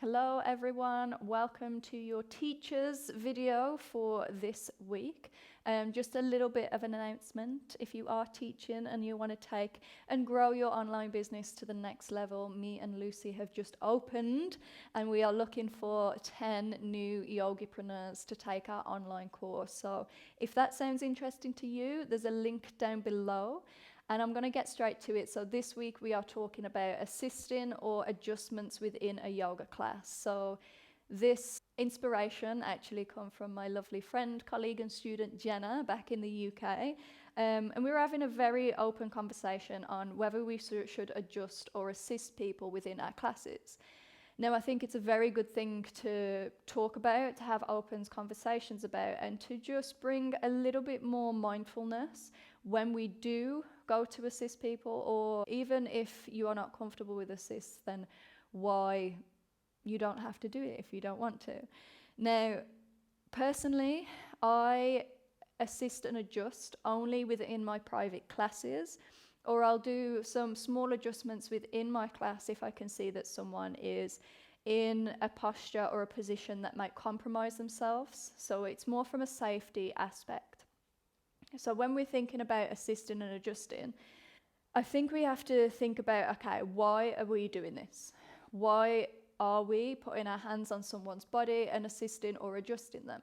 Hello everyone, welcome to your teachers video for this week. Just a little bit of an announcement. If you are teaching and you want to take and grow your online business to the next level, me and Lucy have just opened and we are looking for 10 new yogipreneurs to take our online course. So if that sounds interesting to you, there's a link down below. And I'm going to get straight to it. So this week we are talking about assisting or adjustments within a yoga class. So this inspiration actually come from my lovely friend, colleague and student Jenna back in the UK. And we were having a very open conversation on whether we should adjust or assist people within our classes. Now, I think it's a very good thing to talk about, to have open conversations about, and to just bring a little bit more mindfulness when we do go to assist people, or even if you are not comfortable with assist, then why you don't have to do it if you don't want to. Now, personally, I assist and adjust only within my private classes, or I'll do some small adjustments within my class if I can see that someone is in a posture or a position that might compromise themselves. So it's more from a safety aspect. So when we're thinking about assisting and adjusting, I think we have to think about, okay, why are we doing this? Why are we putting our hands on someone's body and assisting or adjusting them?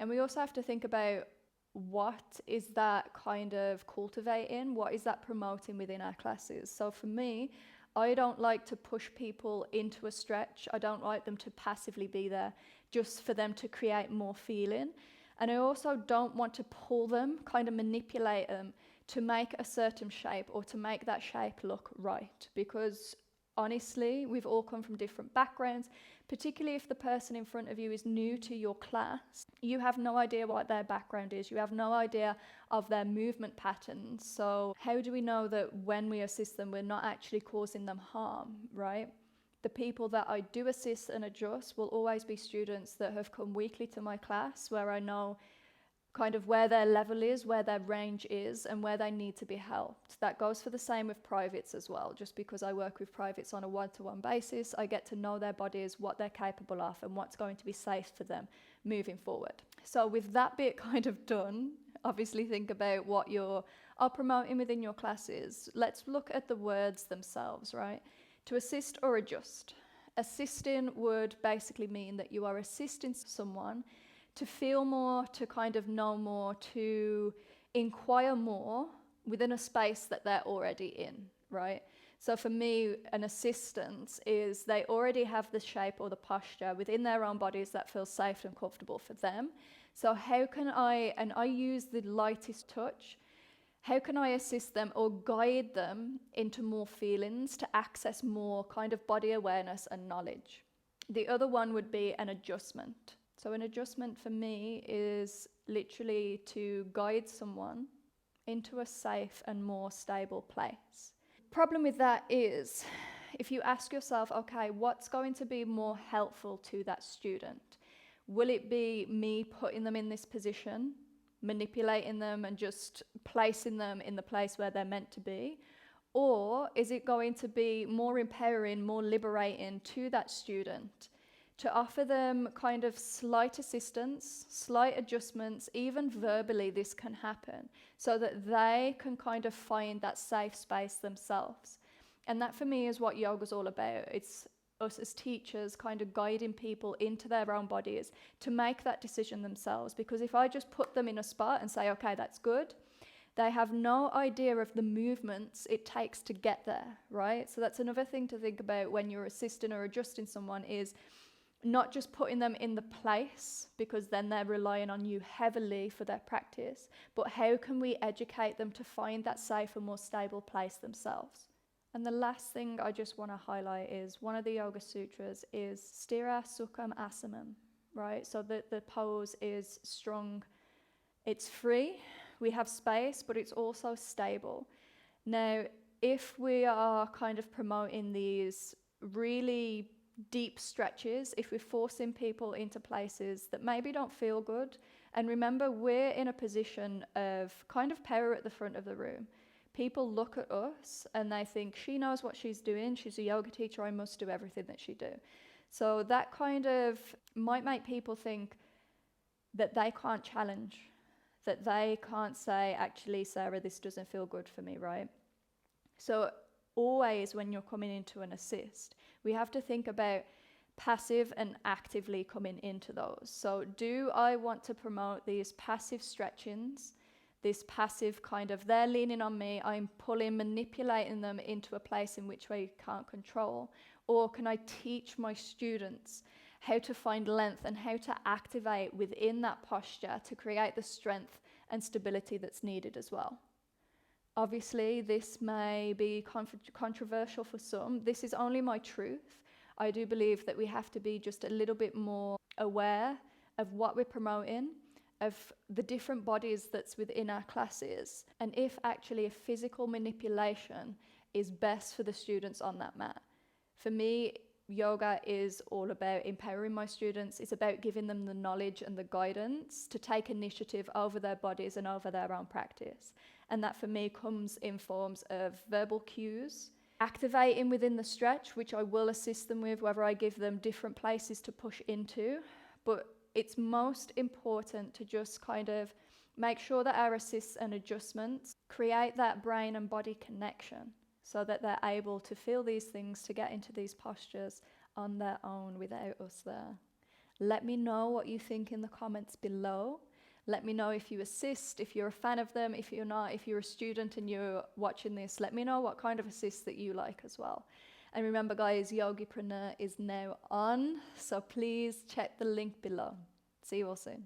And we also have to think about, what is that kind of cultivating? What is that promoting within our classes? So for me, I don't like to push people into a stretch. I don't like them to passively be there just for them to create more feeling. And I also don't want to pull them, kind of manipulate them to make a certain shape or to make that shape look right. Because honestly, we've all come from different backgrounds, particularly if the person in front of you is new to your class. You have no idea what their background is. You have no idea of their movement patterns. So how do we know that when we assist them, we're not actually causing them harm, right? The people that I do assist and adjust will always be students that have come weekly to my class, where I know kind of where their level is, where their range is, and where they need to be helped. That goes for the same with privates as well. Just because I work with privates on a one-to-one basis, I get to know their bodies, what they're capable of, and what's going to be safe for them moving forward. So with that bit kind of done, obviously think about what you are promoting within your classes. Let's look at the words themselves, right? To assist or adjust. Assisting would basically mean that you are assisting someone to feel more, to kind of know more, to inquire more within a space that they're already in, right? So for me, an assistance is they already have the shape or the posture within their own bodies that feels safe and comfortable for them. So how can and I use the lightest touch, how can I assist them or guide them into more feelings to access more kind of body awareness and knowledge? The other one would be an adjustment. So an adjustment for me is literally to guide someone into a safe and more stable place. Problem with that is, if you ask yourself, okay, what's going to be more helpful to that student? Will it be me putting them in this position, manipulating them and just placing them in the place where they're meant to be? Or is it going to be more empowering, more liberating to that student, to offer them kind of slight assistance, slight adjustments, even verbally this can happen, so that they can kind of find that safe space themselves. And that for me is what yoga's all about. It's us as teachers kind of guiding people into their own bodies to make that decision themselves. Because if I just put them in a spot and say, okay, that's good, they have no idea of the movements it takes to get there, right? So that's another thing to think about when you're assisting or adjusting someone, is not just putting them in the place, because then they're relying on you heavily for their practice, but how can we educate them to find that safer, more stable place themselves? And the last thing I just want to highlight is one of the Yoga Sutras is Sthira Sukham Asanam, right? So the pose is strong, it's free, we have space, but it's also stable. Now, if we are kind of promoting these really deep stretches, if we're forcing people into places that maybe don't feel good, and remember, we're in a position of kind of power at the front of the room. People look at us and they think, she knows what she's doing, she's a yoga teacher, I must do everything that she do. So that kind of might make people think that they can't challenge, that they can't say, actually, Sarah, this doesn't feel good for me, right? So always when you're coming into an assist, we have to think about passive and actively coming into those. So do I want to promote these passive stretchings, this passive kind of, they're leaning on me, I'm pulling, manipulating them into a place in which I can't control? Or can I teach my students how to find length and how to activate within that posture to create the strength and stability that's needed as well? Obviously, this may be controversial for some. This is only my truth. I do believe that we have to be just a little bit more aware of what we're promoting, of the different bodies that's within our classes, and if actually a physical manipulation is best for the students on that mat. For me, yoga is all about empowering my students. It's about giving them the knowledge and the guidance to take initiative over their bodies and over their own practice. And that for me comes in forms of verbal cues, activating within the stretch, which I will assist them with, whether I give them different places to push into. But it's most important to just kind of make sure that our assists and adjustments create that brain and body connection so that they're able to feel these things, to get into these postures on their own without us there. Let me know what you think in the comments below. Let me know if you assist, if you're a fan of them, if you're not, if you're a student and you're watching this, let me know what kind of assist that you like as well. And remember guys, Yogipreneur is now on, so please check the link below. See you all soon.